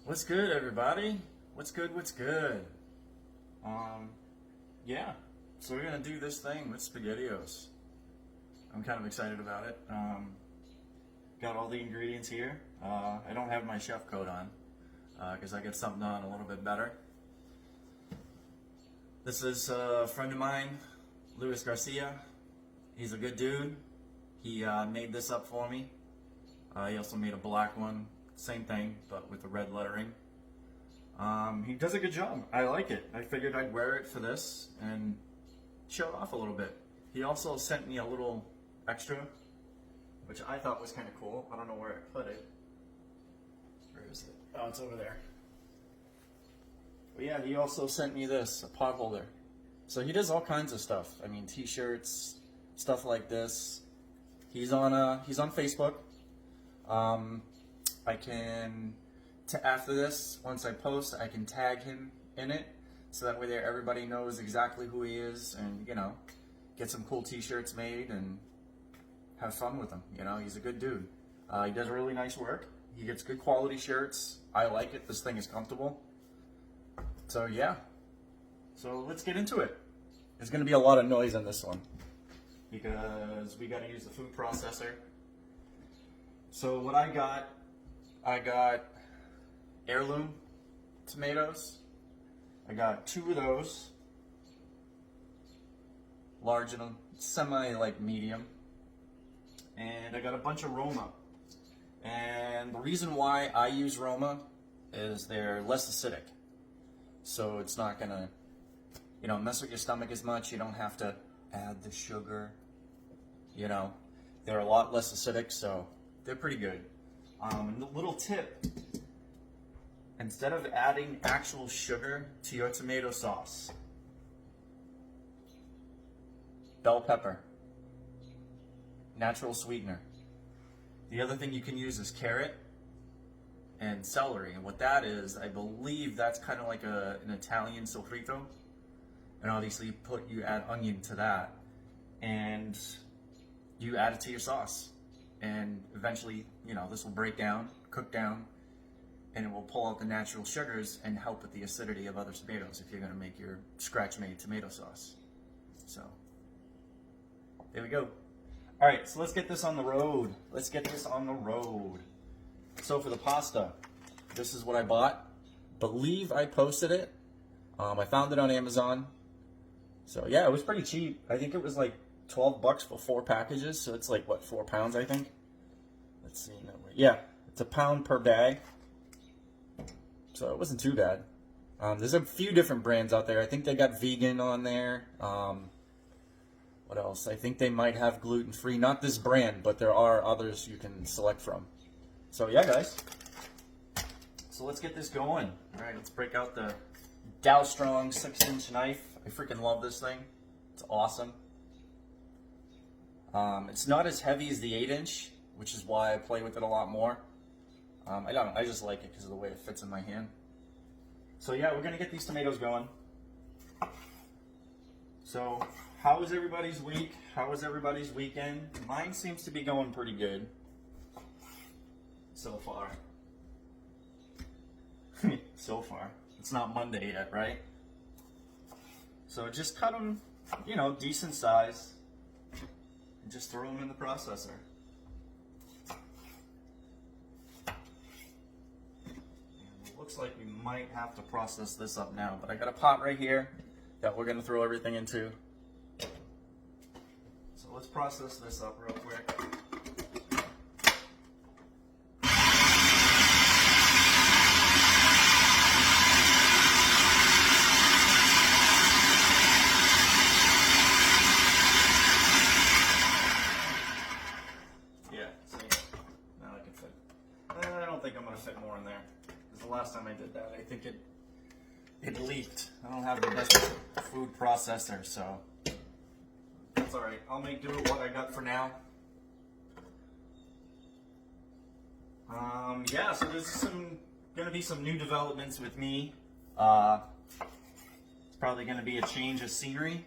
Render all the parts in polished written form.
What's good, everybody? What's good? What's good? Yeah. So we're gonna do this thing with SpaghettiOs. I'm kind of excited about it. Got all the ingredients here. I don't have my chef coat on because I get something on a little bit better. This is a friend of mine, Luis Garcia. He's a good dude. He made this up for me. He also made a black one, same thing, but with the red lettering. He does a good job. I like it. I figured I'd wear it for this and show it off a little bit. He also sent me a little extra, which I thought was kind of cool. I don't know where I put it. Where is it? Oh, it's over there. But yeah, he also sent me this, a pot holder. So he does all kinds of stuff. I mean, t-shirts, stuff like this. He's on Facebook. I can, after this, once I post, I can tag him in it, so that way there everybody knows exactly who he is, and, you know, get some cool t-shirts made and have fun with him. You know, he's a good dude. He does really nice work. He gets good quality shirts. I like it. This thing is comfortable. So yeah. So let's get into it. There's going to be a lot of noise on this one because we got to use the food processor. So what I got heirloom tomatoes. I got 2 of those, large and semi medium, and I got a bunch of Roma. And the reason why I use Roma is they're less acidic, so it's not gonna, you know, mess with your stomach as much. You don't have to add the sugar. You know, they're a lot less acidic, so they're pretty good. And the little tip: instead of adding actual sugar to your tomato sauce, bell pepper, natural sweetener. The other thing you can use is carrot and celery. And what that is, I believe that's kind of like an Italian sofrito. And obviously you add onion to that, and you add it to your sauce. And eventually, you know, this will break down, cook down, and it will pull out the natural sugars and help with the acidity of other tomatoes if you're going to make your scratch-made tomato sauce. So, there we go. All right, so let's get this on the road. So for the pasta, this is what I bought. Believe I posted it. I found it on Amazon. So yeah, it was pretty cheap. I think it was like $12 for 4 packages. So it's like, what, 4 pounds, I think? Let's see. Yeah, it's £1 per bag. So it wasn't too bad. There's a few different brands out there. I think they got vegan on there. What else? I think they might have gluten-free. Not this brand, but there are others you can select from. So yeah, guys. So let's get this going. All right, let's break out the Dow Strong 6-inch knife. I freaking love this thing. It's awesome. It's not as heavy as the 8-inch, which is why I play with it a lot more. I don't know, I just like it because of the way it fits in my hand. So yeah, we're gonna get these tomatoes going. So how was everybody's week? How was everybody's weekend? Mine seems to be going pretty good so far. So far. It's not Monday yet, right? So just cut them, you know, decent size, and just throw them in the processor. Looks like we might have to process this up now, but I got a pot right here that we're going to throw everything into. So let's process this up real quick. Yeah, see, now I can fit. I don't think I'm going to fit more in there. The last time I did that, I think it leaked. I don't have the best food processor, so that's all right. I'll make do with what I got for now. Yeah, so there's gonna be some new developments with me. It's probably gonna be a change of scenery,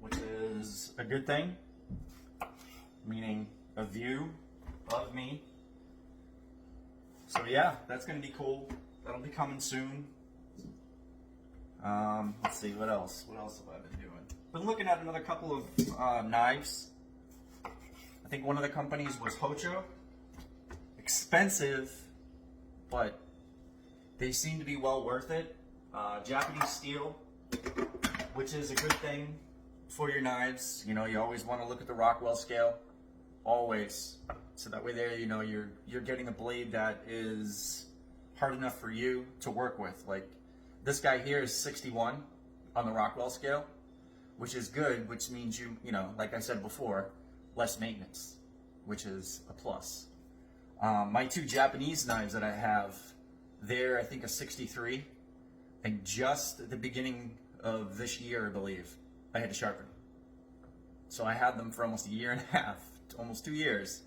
which is a good thing, meaning a view of me. So So yeah, that's gonna be cool. That'll be coming soon. Let's see, what else? What else have I been doing? Been looking at another couple of knives. I think one of the companies was Hocho. Expensive, but they seem to be well worth it. Japanese steel, which is a good thing for your knives. You know, you always want to look at the Rockwell scale, always. So that way there, you know, you're getting a blade that is hard enough for you to work with. Like this guy here is 61 on the Rockwell scale, which is good, which means you know, like I said before, less maintenance, which is a plus. My two Japanese knives that I have, they're I think a 63, and just at the beginning of this year, I believe, I had to sharpen them. So I had them for almost a year and a half, almost 2 years,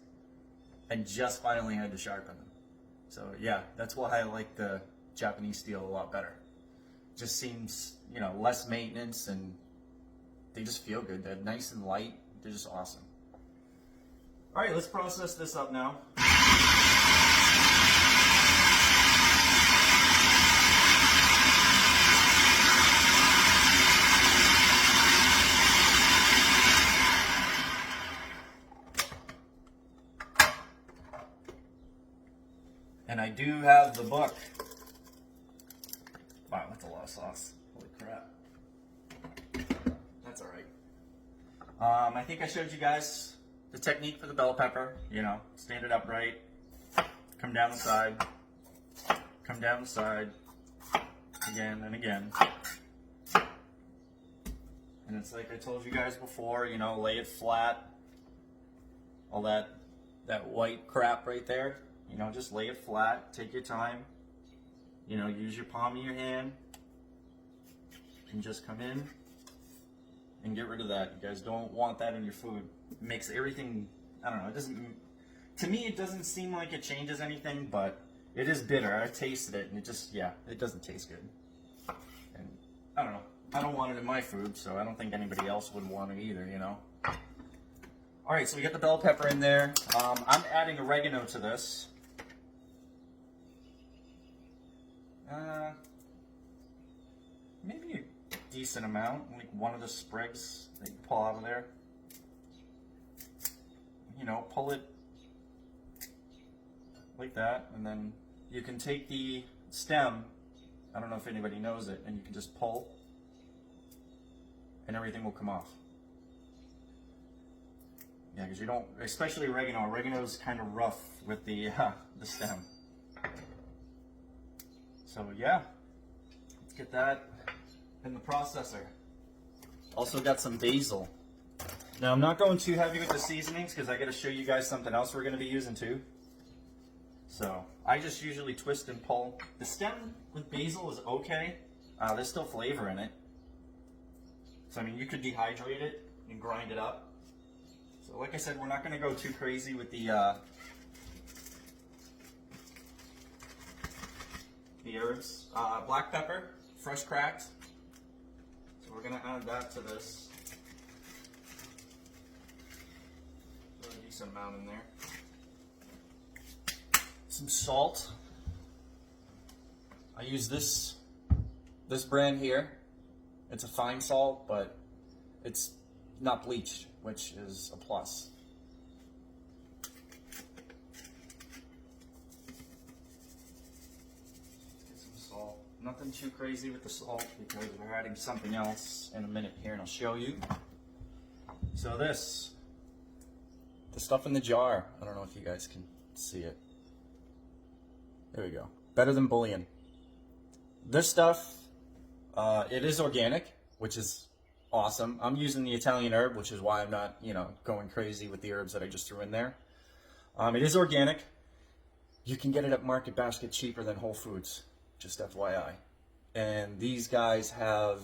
and just finally had to sharpen them. So yeah, that's why I like the Japanese steel a lot better. Just seems, you know, less maintenance, and they just feel good. They're nice and light. They're just awesome. All right, let's process this up now. And I do have the book. Wow, that's a lot of sauce. Holy crap. That's all right. I think I showed you guys the technique for the bell pepper. You know, stand it upright, come down the side, come down the side, again and again. And it's like I told you guys before, you know, lay it flat. All that white crap right there. You know, just lay it flat, take your time, you know, use your palm of your hand, and just come in and get rid of that. You guys don't want that in your food. It makes everything, I don't know, it doesn't, to me it doesn't seem like it changes anything, but it is bitter. I tasted it and it just, yeah, it doesn't taste good. And I don't know, I don't want it in my food, so I don't think anybody else would want it either, you know. All right, so we got the bell pepper in there. I'm adding oregano to this. Maybe a decent amount, like one of the sprigs that you pull out of there. You know, pull it like that, and then you can take the stem, I don't know if anybody knows it, and you can just pull, and everything will come off. Yeah, because you don't, especially oregano. Oregano is kind of rough with the stem. So yeah, let's get that in the processor. Also got some basil. Now I'm not going too heavy with the seasonings because I got to show you guys something else we're going to be using too. So I just usually twist and pull. The stem with basil is okay. There's still flavor in it. So I mean, you could dehydrate it and grind it up. So like I said, we're not going to go too crazy with the herbs. Black pepper, fresh cracked. So we're going to add that to this. Put a decent amount in there. Some salt. I use this brand here. It's a fine salt, but it's not bleached, which is a plus. Nothing too crazy with the salt because we're adding something else in a minute here, and I'll show you. So the stuff in the jar, I don't know if you guys can see it. There we go. Better than bouillon. This stuff, it is organic, which is awesome. I'm using the Italian herb, which is why I'm not, you know, going crazy with the herbs that I just threw in there. It is organic. You can get it at Market Basket cheaper than Whole Foods. Just FYI. And these guys have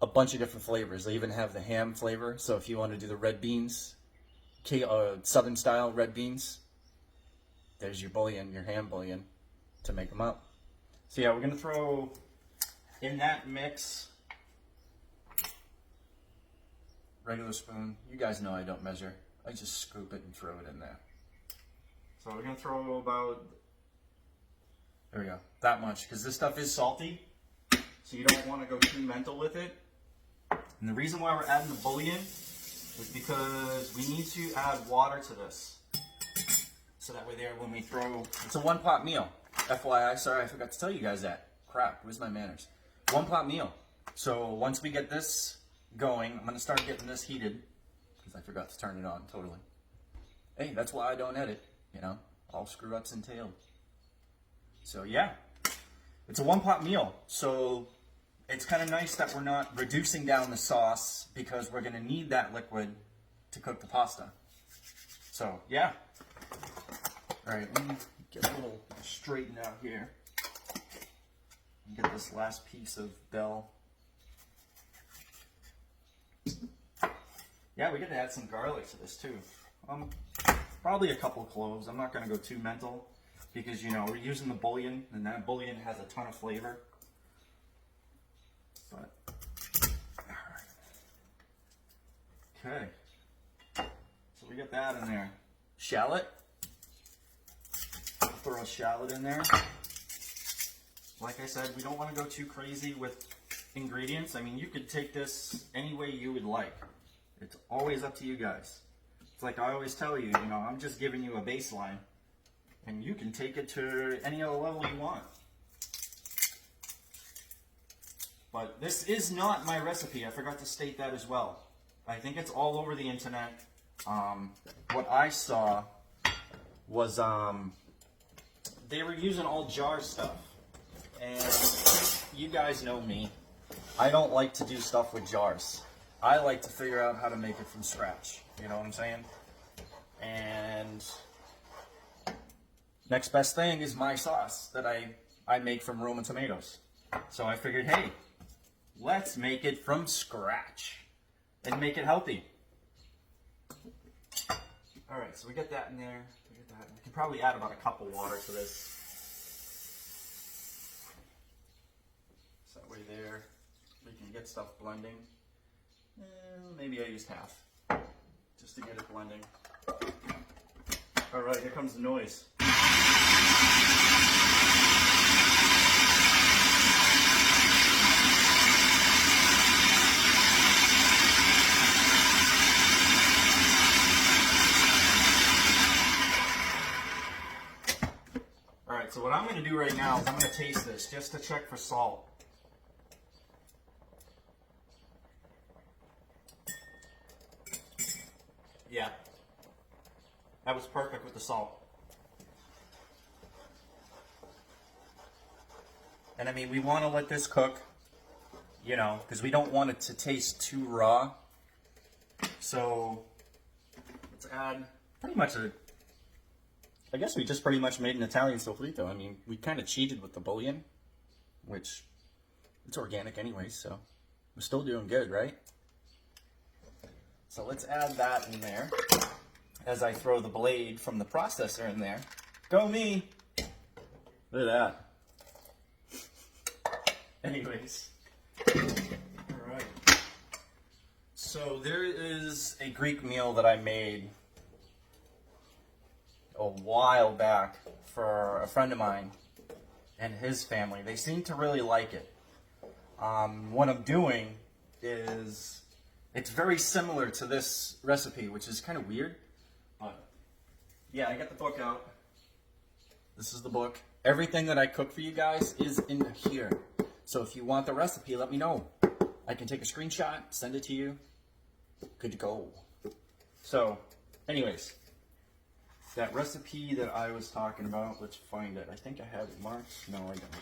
a bunch of different flavors. They even have the ham flavor. So if you want to do the red beans, Southern style red beans, there's your bouillon, your ham bouillon to make them up. So yeah, we're going to throw in that mix, regular spoon. You guys know I don't measure. I just scoop it and throw it in there. So we're going to throw about There we go. That much, because this stuff is salty, so you don't want to go too mental with it. And the reason why we're adding the bouillon is because we need to add water to this. So that way there, when we throw, it's a 1-pot meal. FYI, sorry, I forgot to tell you guys that. Crap, where's my manners? 1-pot meal. So once we get this going, I'm gonna start getting this heated, because I forgot to turn it on, totally. Hey, that's why I don't edit, you know, all screw-ups entailed. So yeah, it's a 1-pot meal. So it's kind of nice that we're not reducing down the sauce, because we're gonna need that liquid to cook the pasta. So yeah. All right, let me get a little straightened out here. Get this last piece of bell. Yeah, we got to add some garlic to this too. Probably a couple cloves. I'm not going to go too mental because, you know, we're using the bouillon, and that bouillon has a ton of flavor. But, all right. Okay. So we got that in there. Shallot. Throw a shallot in there. Like I said, we don't want to go too crazy with ingredients. I mean, you could take this any way you would like. It's always up to you guys. It's like I always tell you, you know, I'm just giving you a baseline, and you can take it to any other level you want. But this is not my recipe. I forgot to state that as well. I think it's all over the internet. What I saw was they were using all jar stuff. And you guys know me. I don't like to do stuff with jars. I like to figure out how to make it from scratch. You know what I'm saying? And next best thing is my sauce that I make from Roma tomatoes. So I figured, hey, let's make it from scratch and make it healthy. All right, so we get that in there. We can probably add about a cup of water to this. So that way there, we can get stuff blending. Maybe I used half, just to get it blending. All right, here comes the noise. All right, so what I'm going to do right now is I'm going to taste this just to check for salt. Yeah, that was perfect with the salt. And I mean, we want to let this cook, you know, because we don't want it to taste too raw. So let's add pretty much I guess we just pretty much made an Italian sofrito. I mean, we kind of cheated with the bouillon, which it's organic anyways, so we're still doing good, right? So let's add that in there as I throw the blade from the processor in there. Go me! Look at that. Anyways. Alright. So there is a Greek meal that I made a while back for a friend of mine and his family. They seem to really like it. What I'm doing is, it's very similar to this recipe, which is kind of weird, but yeah, I got the book out. This is the book. Everything that I cook for you guys is in here. So if you want the recipe, let me know. I can take a screenshot, send it to you. Good to go. So, anyways, that recipe that I was talking about, let's find it. I think I have it marked. No, I don't.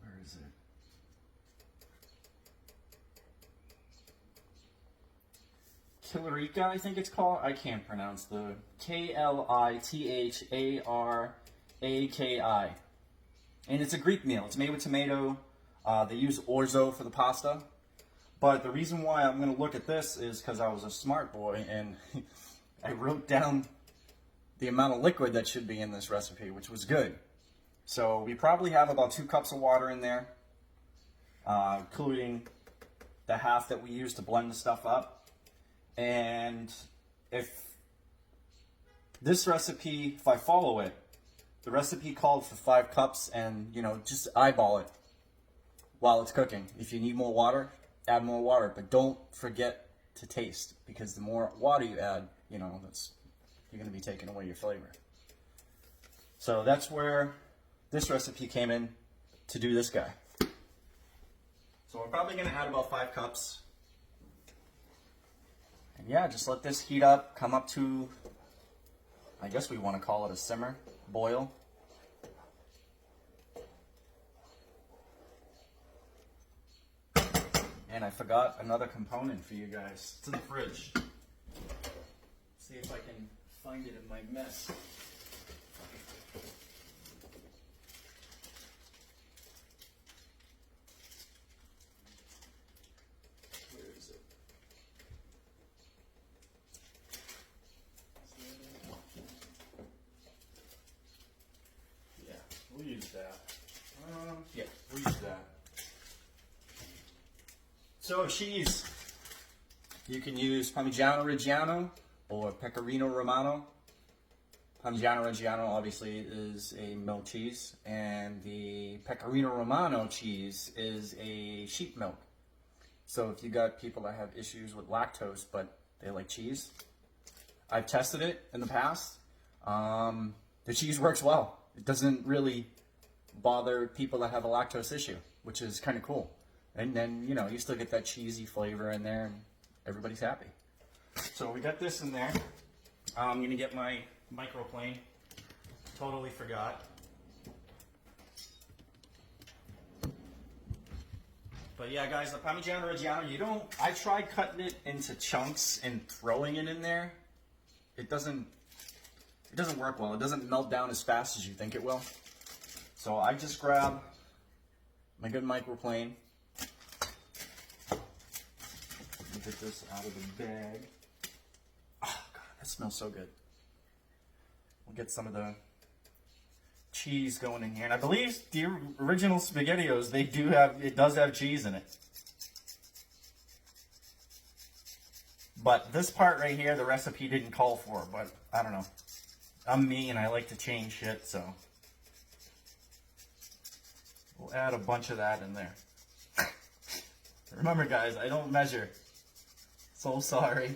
Where is it? Kilarica, I think it's called. I can't pronounce the Klitharaki. And it's a Greek meal. It's made with tomato. They use orzo for the pasta. But the reason why I'm going to look at this is because I was a smart boy and I wrote down the amount of liquid that should be in this recipe, which was good. So we probably have about 2 cups of water in there, including the half that we use to blend the stuff up. And if this recipe, if I follow it, the recipe called for 5 cups, and you know, just eyeball it while it's cooking. If you need more water, add more water, but don't forget to taste, because the more water you add, you know, you're going to be taking away your flavor. So that's where this recipe came in to do this guy. So we're probably going to add about 5 cups. And yeah, just let this heat up, come up to, I guess we want to call it a simmer, boil. And I forgot another component for you guys. It's in the fridge. See if I can find it in my mess. Where is it? Yeah, we'll use that. Yeah, we'll use that. So cheese, you can use Parmigiano Reggiano or Pecorino Romano. Parmigiano Reggiano obviously is a milk cheese, and the Pecorino Romano cheese is a sheep milk. So if you got people that have issues with lactose but they like cheese, I've tested it in the past. The cheese works well. It doesn't really bother people that have a lactose issue, which is kind of cool. And then, you know, you still get that cheesy flavor in there, and everybody's happy. So we got this in there. I'm going to get my microplane. Totally forgot. But yeah, guys, the Parmigiano Reggiano, I tried cutting it into chunks and throwing it in there. It doesn't work well. It doesn't melt down as fast as you think it will. So I just grab my good microplane. Get this out of the bag. Oh God, that smells so good. We'll get some of the cheese going in here, and I believe the original SpaghettiOs, it does have cheese in it. But this part right here, the recipe didn't call for, but I don't know. I'm me and I like to change shit, so we'll add a bunch of that in there. Remember, guys, I don't measure. So sorry.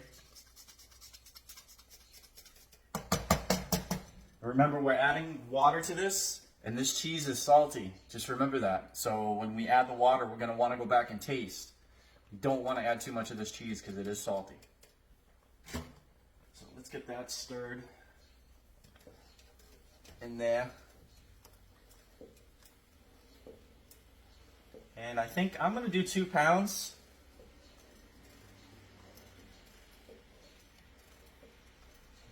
Remember, we're adding water to this, and this cheese is salty. Just remember that. So when we add the water, we're going to want to go back and taste. You don't want to add too much of this cheese because it is salty. So let's get that stirred in there. And I think I'm going to do 2 pounds.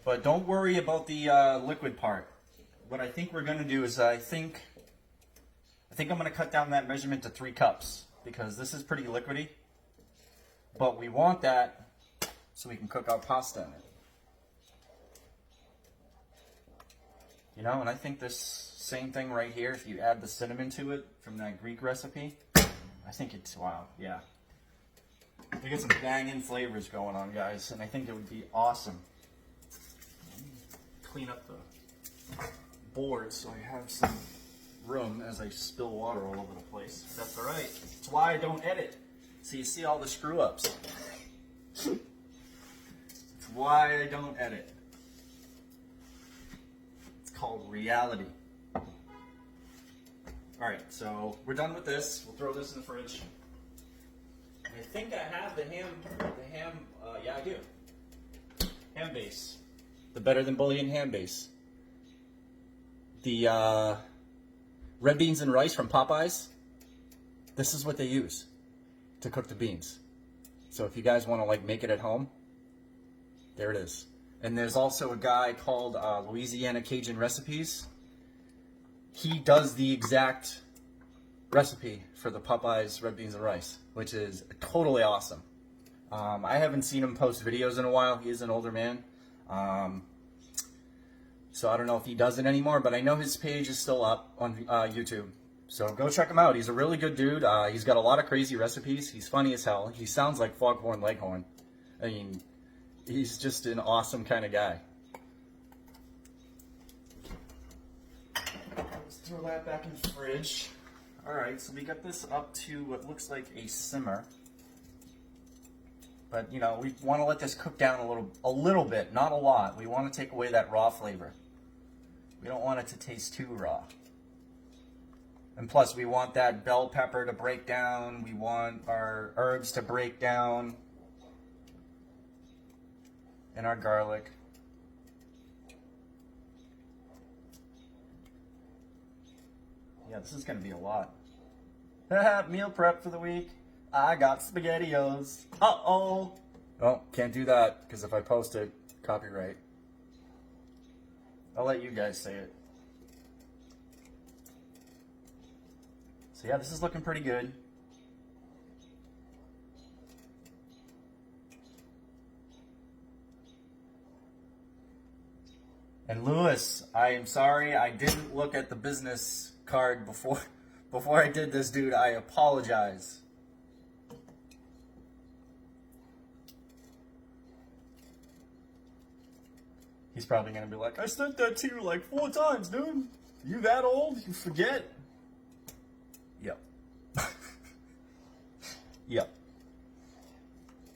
But don't worry about the liquid part. What I think we're going to do is I think I'm going to cut down that measurement to 3 cups because this is pretty liquidy. But we want that so we can cook our pasta in it. You know, and I think this same thing right here, if you add the cinnamon to it from that Greek recipe, I think it's, wow, yeah. We get some banging flavors going on, guys, and I think it would be awesome. Clean up the board so I have some room as I spill water all over the place. That's all right. That's why I don't edit. So you see all the screw ups. That's why I don't edit. It's called reality. All right, so we're done with this. We'll throw this in the fridge. I think I have the ham, yeah, I do. Ham base. The Better Than Bouillon ham base. The red beans and rice from Popeyes. This is what they use to cook the beans. So if you guys want to like make it at home, there it is. And there's also a guy called Louisiana Cajun Recipes. He does the exact recipe for the Popeyes red beans and rice, which is totally awesome. I haven't seen him post videos in a while. He is an older man. So I don't know if he does it anymore, but I know his page is still up on YouTube. So go check him out. He's a really good dude. He's got a lot of crazy recipes. He's funny as hell. He sounds like Foghorn Leghorn. I mean, he's just an awesome kind of guy. Throw that back in the fridge. Alright, so we got this up to what looks like a simmer. But, you know, we want to let this cook down a little bit, not a lot. We want to take away that raw flavor. We don't want it to taste too raw. And plus, we want that bell pepper to break down. We want our herbs to break down. And our garlic. Yeah, this is going to be a lot. Meal prep for the week. I got Spagettie O's. Uh-oh. Oh, can't do that, because if I post it, copyright. I'll let you guys say it. So yeah, this is looking pretty good. And Lewis, I am sorry I didn't look at the business card before I did this, dude. I apologize. He's probably gonna be like, I sent that to you like 4 times, dude. You that old? You forget? Yep. Yep.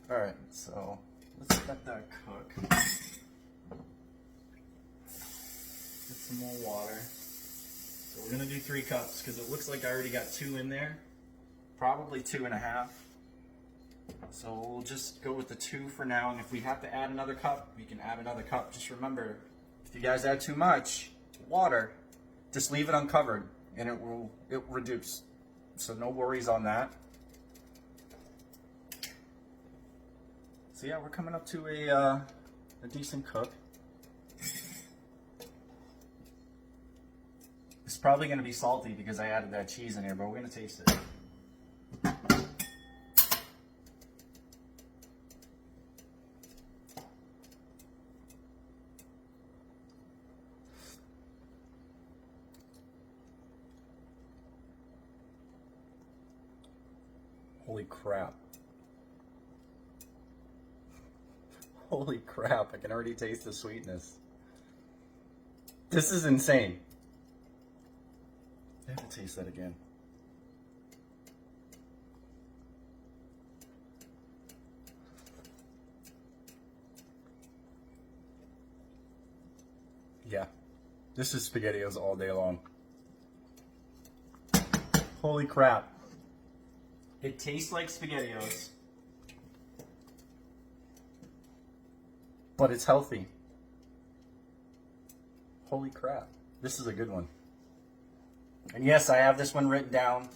Alright, so let's let that cook. Get some more water. So we're gonna do 3 cups because it looks like I already got 2 in there. Probably 2.5. So we'll just go with the 2 for now, and if we have to add another cup, we can add another cup. Just remember, if you guys add too much water, just leave it uncovered and it will reduce. So no worries on that. So yeah, we're coming up to a decent cook. It's probably going to be salty because I added that cheese in here, but we're going to taste it. Holy crap. Holy crap, I can already taste the sweetness. This is insane. I have to taste that again. Yeah, this is Spagettie O's all day long. Holy crap. It tastes like Spagettie O's, but it's healthy. Holy crap. This is a good one. And yes, I have this one written down.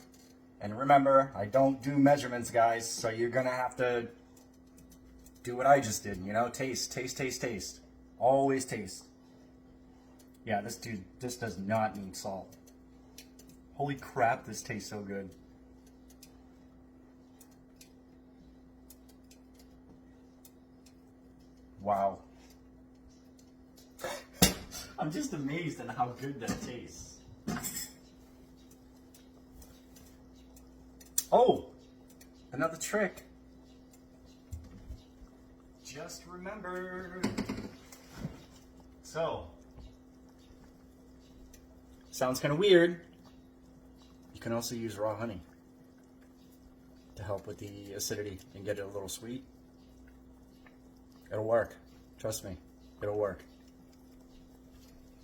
And remember, I don't do measurements, guys, so you're going to have to do what I just did, you know? Taste, taste, taste, taste. Always taste. Yeah, this does not need salt. Holy crap, this tastes so good. Wow. I'm just amazed at how good that tastes. Oh, another trick. Just remember. So, sounds kind of weird. You can also use raw honey to help with the acidity and get it a little sweet. It'll work. Trust me, it'll work.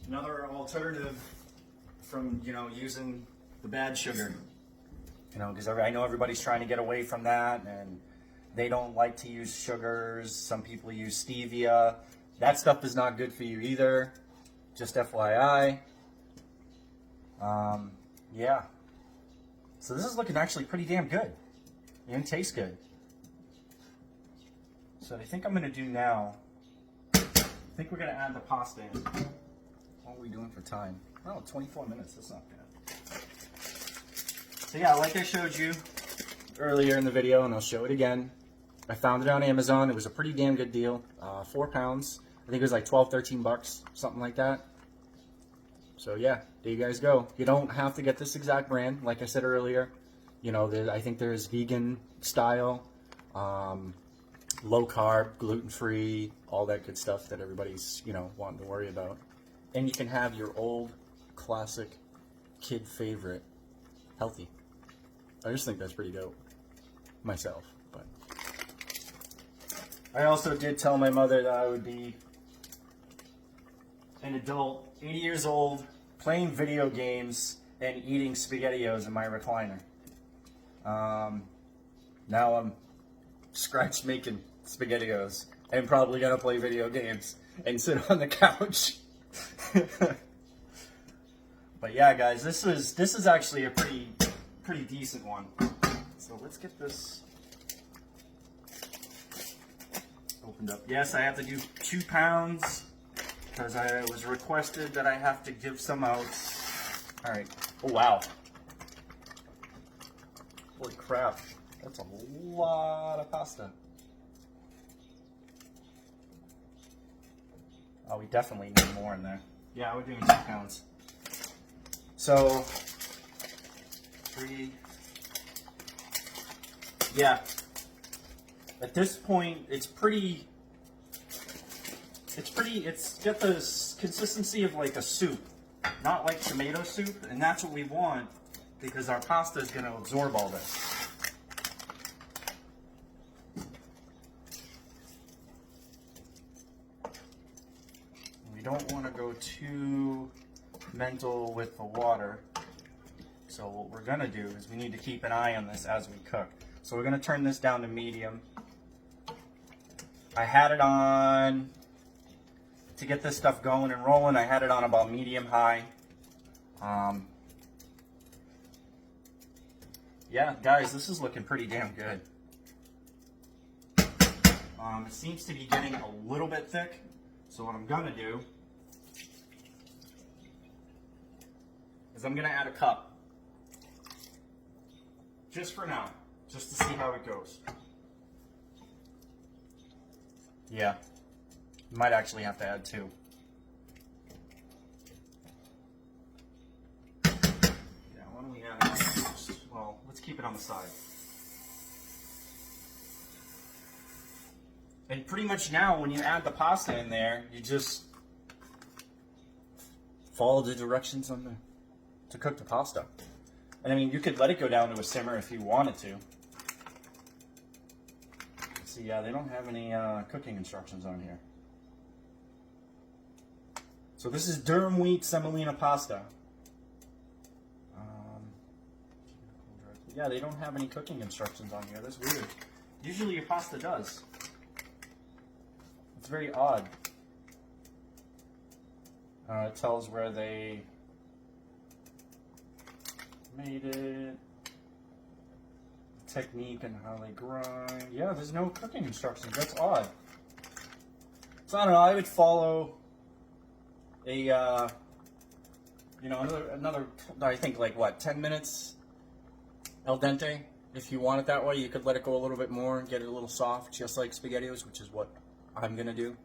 Another alternative from, you know, using the bad sugar. You know, because I know everybody's trying to get away from that, and they don't like to use sugars. Some people use stevia. That stuff is not good for you either. Just FYI. Yeah. So this is looking actually pretty damn good. And tastes good. So I think I'm going to do now, I think we're going to add the pasta in. What are we doing for time? Oh, 24 minutes. That's not bad. So yeah, like I showed you earlier in the video, and I'll show it again. I found it on Amazon. It was a pretty damn good deal. 4 pounds. I think it was like 12, 13 bucks, something like that. So yeah, there you guys go. You don't have to get this exact brand. Like I said earlier, you know, I think there's vegan style, low carb, gluten-free, all that good stuff that everybody's, you know, wanting to worry about. And you can have your old classic kid favorite. Healthy. I just think that's pretty dope. Myself, but I also did tell my mother that I would be an adult, 80 years old, playing video games and eating SpaghettiOs in my recliner. Now I'm scratch making SpaghettiOs and probably gonna play video games and sit on the couch. But yeah, guys, this is actually a pretty decent one. So let's get this opened up. Yes, I have to do 2 pounds because I was requested that I have to give some out. All right. Oh, wow. Holy crap. That's a lot of pasta. Oh, we definitely need more in there. Yeah, we're doing 2 pounds. So, 3. Yeah. At this point, it's got the consistency of like a soup, not like tomato soup, and that's what we want because our pasta is going to absorb all this. We don't want to go too mental with the water. So what we're going to do is we need to keep an eye on this as we cook. So we're going to turn this down to medium. I had it on, to get this stuff going and rolling, I had it on about medium high. Yeah, guys, this is looking pretty damn good. It seems to be getting a little bit thick. So what I'm going to do is I'm going to add a cup. Just for now. Just to see how it goes. Yeah. Might actually have to add 2. Yeah, why don't we add that first? Well, let's keep it on the side. And pretty much now, when you add the pasta in there, you just follow the directions on to cook the pasta. And I mean, you could let it go down to a simmer if you wanted to. See, yeah, they don't have any cooking instructions on here. So this is durum wheat semolina pasta. Yeah, they don't have any cooking instructions on here. That's weird. Usually your pasta does. It's very odd. It tells where they made it, technique and how they grind. Yeah, there's no cooking instructions. That's odd. So I don't know. I would follow a another. I think like what, 10 minutes al dente. If you want it that way, you could let it go a little bit more and get it a little soft, just like SpaghettiOs, which is what I'm gonna do.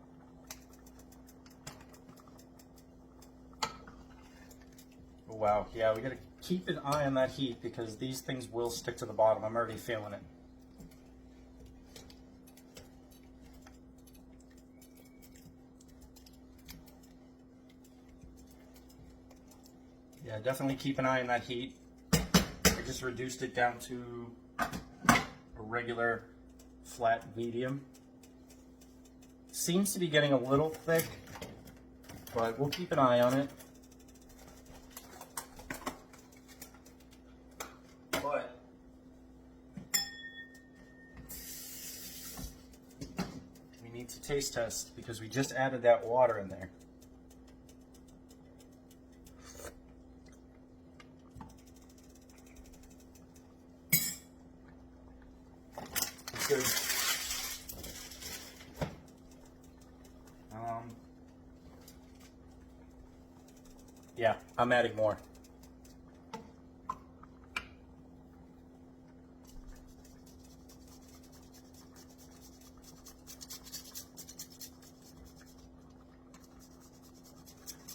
Oh, wow. Yeah, we gotta keep an eye on that heat because these things will stick to the bottom. I'm already feeling it. Yeah, definitely keep an eye on that heat. I just reduced it down to a regular flat medium. Seems to be getting a little thick, but we'll keep an eye on it. But we need to taste test because we just added that water in there. It's good. Yeah, I'm adding more.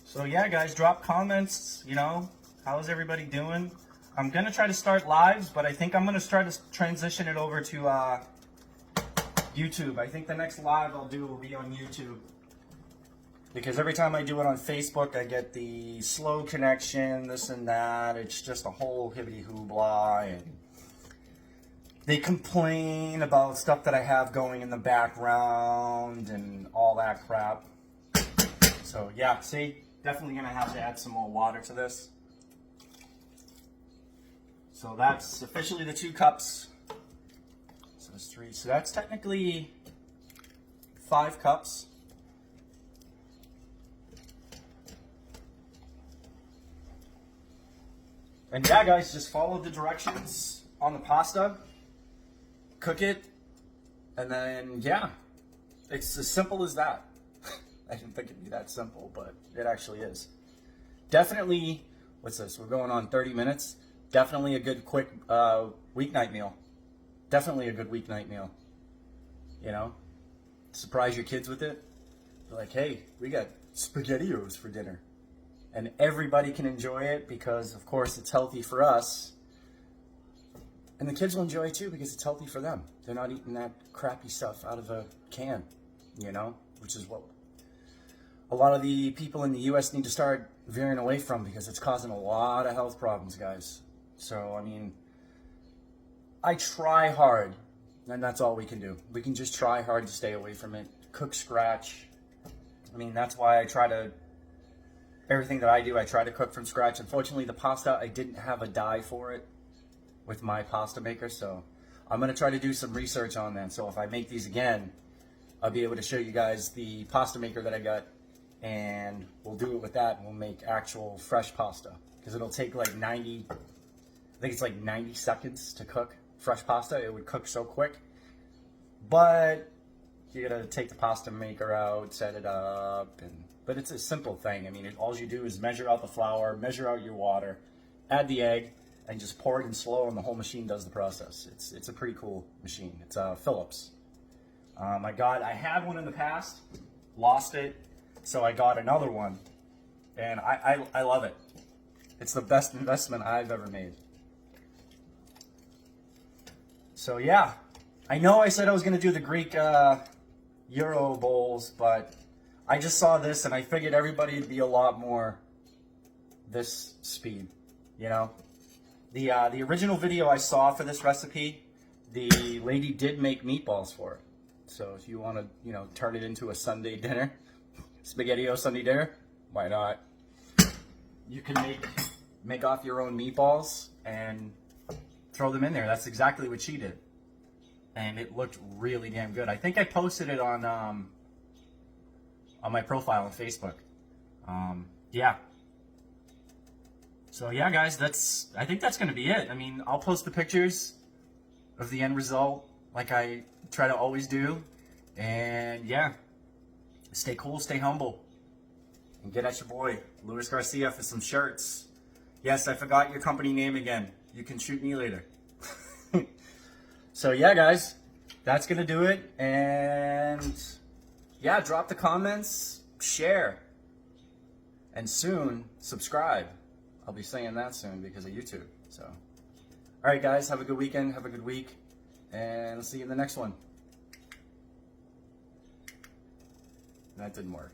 So yeah, guys, drop comments, how's everybody doing? I'm going to try to start lives, but I think I'm going to try to transition it over to YouTube. I think the next live I'll do will be on YouTube. Because every time I do it on Facebook, I get the slow connection, this and that. It's just a whole hibbity hoopla, and they complain about stuff that I have going in the background and all that crap. So yeah, see, definitely gonna have to add some more water to this. So that's officially the 2 cups. So that's 3. So that's technically 5 cups. And yeah, guys, just follow the directions on the pasta, cook it, and then, yeah, it's as simple as that. I didn't think it'd be that simple, but it actually is. Definitely, what's this? We're going on 30 minutes. Definitely a good, quick weeknight meal. Definitely a good weeknight meal. You know, surprise your kids with it. Be like, hey, we got Spagettie O's for dinner. And everybody can enjoy it because, of course, it's healthy for us. And the kids will enjoy it too because it's healthy for them. They're not eating that crappy stuff out of a can, you know, which is what a lot of the people in the U.S. need to start veering away from because it's causing a lot of health problems, guys. So, I mean, I try hard, and that's all we can do. We can just try hard to stay away from it. Cook scratch. I mean, that's why I try to... Everything that I do, I try to cook from scratch. Unfortunately, the pasta, I didn't have a die for it with my pasta maker, so I'm going to try to do some research on that. So if I make these again, I'll be able to show you guys the pasta maker that I got, and we'll do it with that, and we'll make actual fresh pasta. Because it'll take like 90, I think it's like 90 seconds to cook fresh pasta. It would cook so quick. But you got to take the pasta maker out, set it up, but it's a simple thing. I mean, all you do is measure out the flour, measure out your water, add the egg, and just pour it in slow, and the whole machine does the process. It's a pretty cool machine. It's Philips. I had one in the past, lost it, so I got another one, and I love it. It's the best investment I've ever made. So yeah, I know I said I was going to do the Greek Euro bowls, but I just saw this and I figured everybody would be a lot more this speed, you know. The original video I saw for this recipe, the lady did make meatballs for it. So if you want to, you know, turn it into a Sunday dinner, Spagettie O Sunday dinner, why not? You can make off your own meatballs and throw them in there. That's exactly what she did. And it looked really damn good. I think I posted it on my profile on Facebook. Yeah. So yeah, guys, I think that's gonna be it. I mean, I'll post the pictures of the end result like I try to always do. And yeah, stay cool, stay humble, and get at your boy, Luis Garcia, for some shirts. Yes, I forgot your company name again. You can shoot me later. So yeah, guys, that's gonna do it. And yeah, drop the comments, share, and soon subscribe. I'll be saying that soon because of YouTube. So, all right, guys, have a good weekend, have a good week, and I'll see you in the next one. That didn't work.